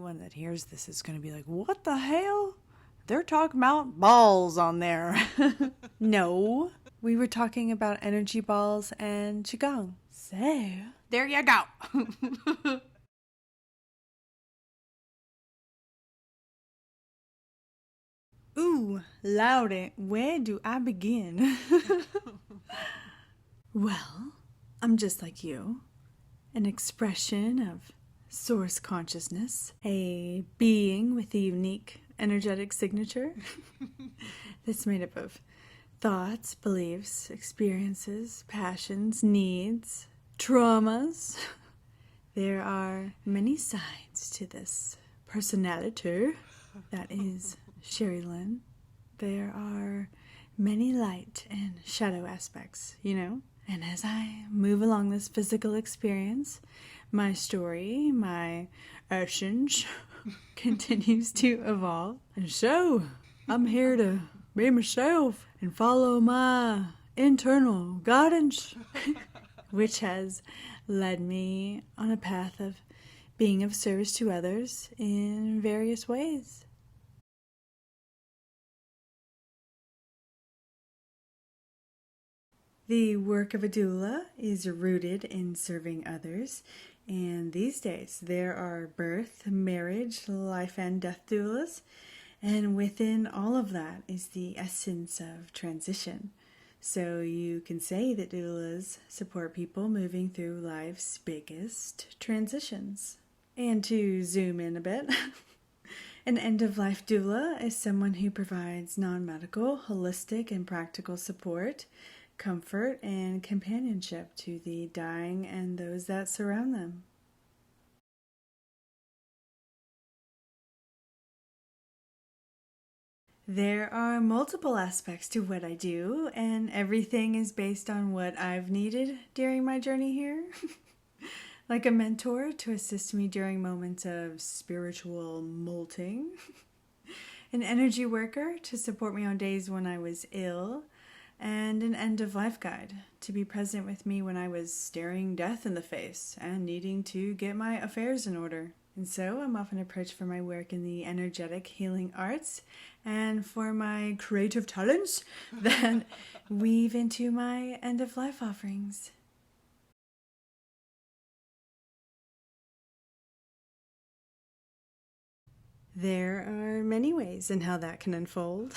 anyone that hears this is going to be like, what the hell? They're talking about balls on there. No, we were talking about energy balls and Qigong. So, there you go. Ooh, Laurie, where do I begin? Well, I'm just like you. An expression of source consciousness. A being with a unique energetic signature that's made up of thoughts, beliefs, experiences, passions, needs, traumas. There are many sides to this personality that is SHARILYNN. There are many light and shadow aspects, you know? And as I move along this physical experience, my story, my essence, continues to evolve. And so, I'm here to be myself and follow my internal guidance, which has led me on a path of being of service to others in various ways. The work of a doula is rooted in serving others, and these days there are birth, marriage, life and death doulas, and within all of that is the essence of transition. So you can say that doulas support people moving through life's biggest transitions. And to zoom in a bit, an end-of-life doula is someone who provides non-medical, holistic, and practical support, comfort, and companionship to the dying and those that surround them. There are multiple aspects to what I do, and everything is based on what I've needed during my journey here. Like a mentor to assist me during moments of spiritual molting, an energy worker to support me on days when I was ill, and an end-of-life guide to be present with me when I was staring death in the face and needing to get my affairs in order. And so I'm often approached for my work in the energetic healing arts and for my creative talents that weave into my end-of-life offerings. There are many ways in how that can unfold.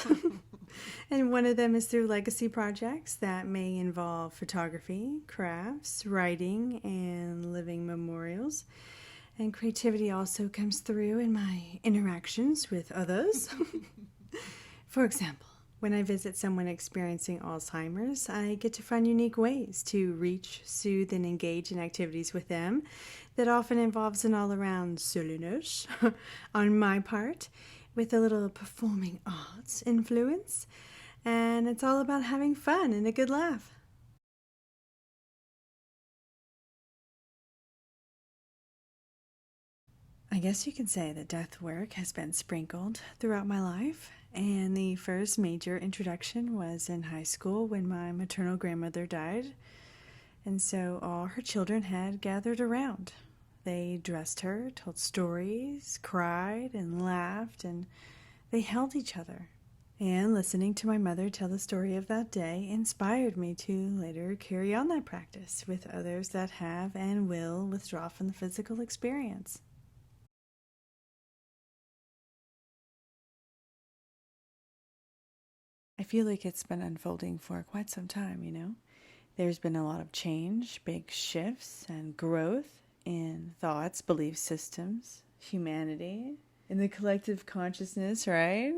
And one of them is through legacy projects that may involve photography, crafts, writing, and living memorials. And creativity also comes through in my interactions with others. For example, when I visit someone experiencing Alzheimer's, I get to find unique ways to reach, soothe, and engage in activities with them that often involves an all-around silliness on my part, with a little performing arts influence, and it's all about having fun and a good laugh. I guess you could say that death work has been sprinkled throughout my life, and the first major introduction was in high school when my maternal grandmother died, and so all her children had gathered around. They dressed her, told stories, cried, and laughed, and they held each other. And listening to my mother tell the story of that day inspired me to later carry on that practice with others that have and will withdraw from the physical experience. I feel like it's been unfolding for quite some time, you know? There's been a lot of change, big shifts, and growth in thoughts, belief systems, humanity, in the collective consciousness, right?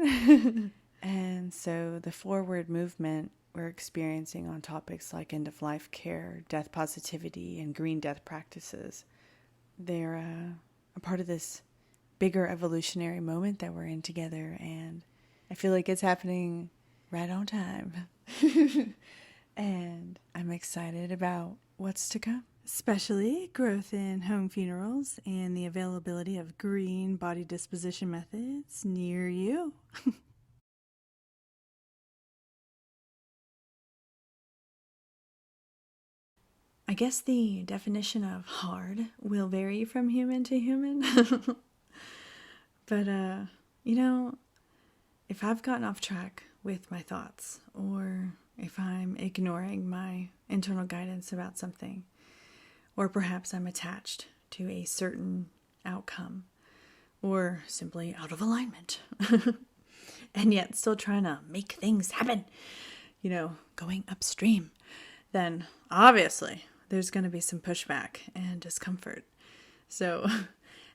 And so the forward movement we're experiencing on topics like end-of-life care, death positivity, and green death practices, they're a part of this bigger evolutionary moment that we're in together, and I feel like it's happening right on time. And I'm excited about what's to come, especially growth in home funerals and the availability of green body disposition methods near you. I guess the definition of hard will vary from human to human. But, if I've gotten off track with my thoughts, or if I'm ignoring my internal guidance about something, or perhaps I'm attached to a certain outcome, or simply out of alignment, and yet still trying to make things happen, going upstream, then obviously there's going to be some pushback and discomfort. So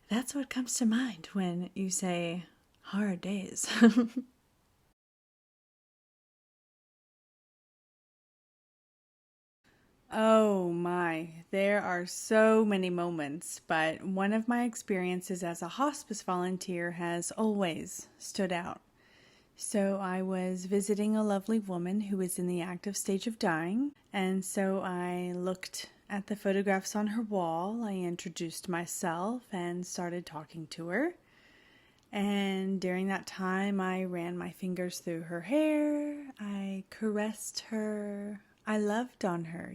that's what comes to mind when you say hard days. Oh my, there are so many moments, but one of my experiences as a hospice volunteer has always stood out. So I was visiting a lovely woman who was in the active stage of dying, and so I looked at the photographs on her wall. I introduced myself and started talking to her. And during that time, I ran my fingers through her hair, I caressed her, I loved on her,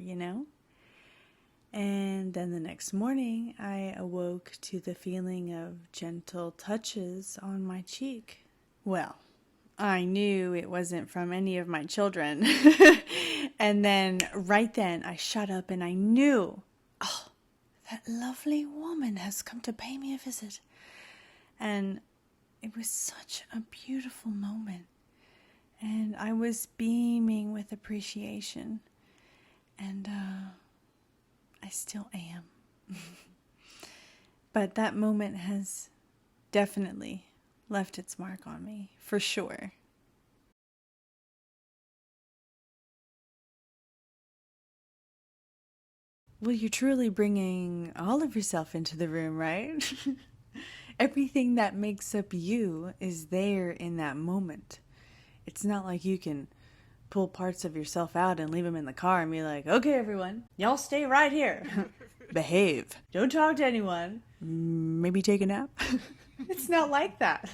And then the next morning, I awoke to the feeling of gentle touches on my cheek. Well, I knew it wasn't from any of my children. And then, right then, I shut up and I knew, oh, that lovely woman has come to pay me a visit. And it was such a beautiful moment. And I was beaming with appreciation. And I still am. But that moment has definitely left its mark on me, for sure. Well, you're truly bringing all of yourself into the room, right? Everything that makes up you is there in that moment. It's not like you can pull parts of yourself out and leave them in the car and be like, okay, everyone, y'all stay right here. Behave. Don't talk to anyone. Maybe take a nap. It's not like that.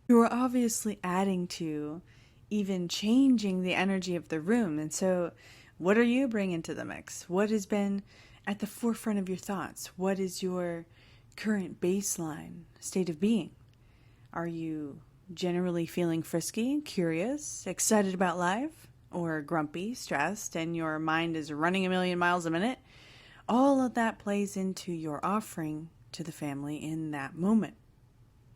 You are obviously adding to, even changing the energy of the room. And so what are you bringing to the mix? What has been at the forefront of your thoughts? What is your current baseline state of being? Are you generally feeling frisky, curious, excited about life, or grumpy, stressed, and your mind is running a million miles a minute? All of that plays into your offering to the family in that moment.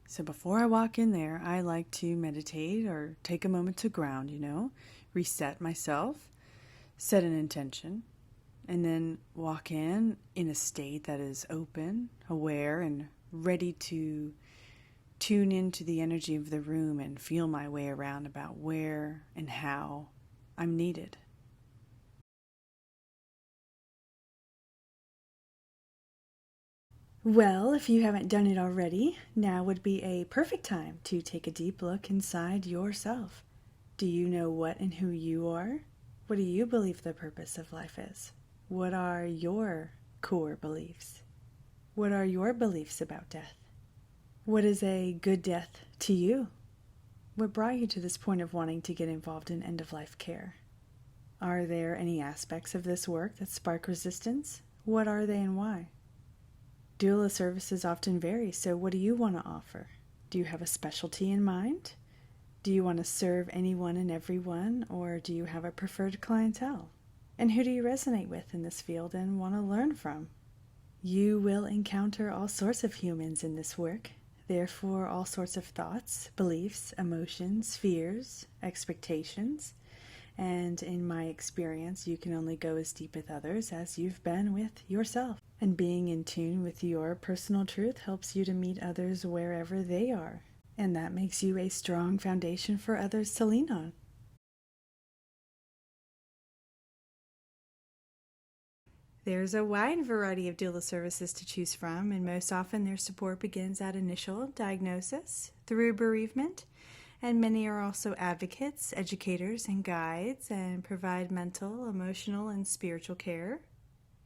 So before I walk in there, I like to meditate or take a moment to ground, reset myself, set an intention, and then walk in a state that is open, aware, and ready to tune into the energy of the room and feel my way around about where and how I'm needed. Well, if you haven't done it already, now would be a perfect time to take a deep look inside yourself. Do you know what and who you are? What do you believe the purpose of life is? What are your core beliefs? What are your beliefs about death? What is a good death to you? What brought you to this point of wanting to get involved in end-of-life care? Are there any aspects of this work that spark resistance? What are they and why? Doula services often vary, so what do you want to offer? Do you have a specialty in mind? Do you want to serve anyone and everyone, or do you have a preferred clientele? And who do you resonate with in this field and want to learn from? You will encounter all sorts of humans in this work, therefore all sorts of thoughts, beliefs, emotions, fears, expectations. And in my experience, you can only go as deep with others as you've been with yourself. And being in tune with your personal truth helps you to meet others wherever they are. And that makes you a strong foundation for others to lean on. There's a wide variety of doula services to choose from, and most often their support begins at initial diagnosis, through bereavement, and many are also advocates, educators, and guides, and provide mental, emotional, and spiritual care.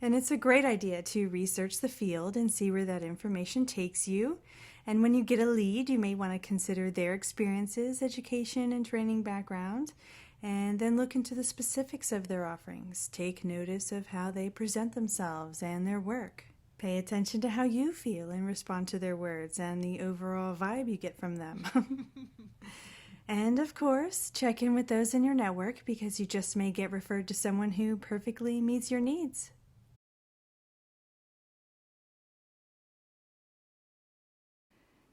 And it's a great idea to research the field and see where that information takes you. And when you get a lead, you may want to consider their experiences, education, and training background, and then look into the specifics of their offerings. Take notice of how they present themselves and their work. Pay attention to how you feel and respond to their words and the overall vibe you get from them. And of course, check in with those in your network because you just may get referred to someone who perfectly meets your needs.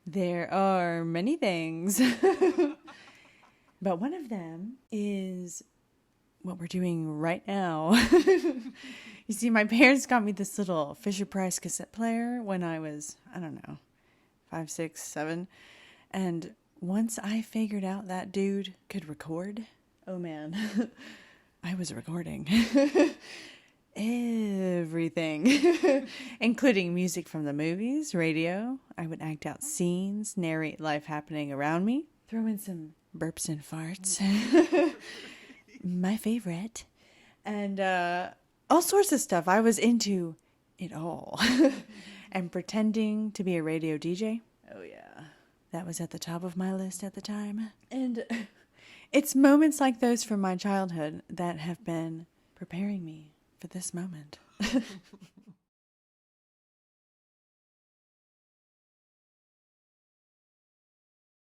There are many things, but one of them is what we're doing right now. You see, my parents got me this little Fisher-Price cassette player when I was, 5, 6, 7. And once I figured out that dude could record, oh man, I was recording everything, including music from the movies, radio. I would act out scenes, narrate life happening around me, throw in some burps and farts, my favorite, and all sorts of stuff. I was into it all. And pretending to be a radio DJ. Oh yeah, that was at the top of my list at the time. And it's moments like those from my childhood that have been preparing me for this moment.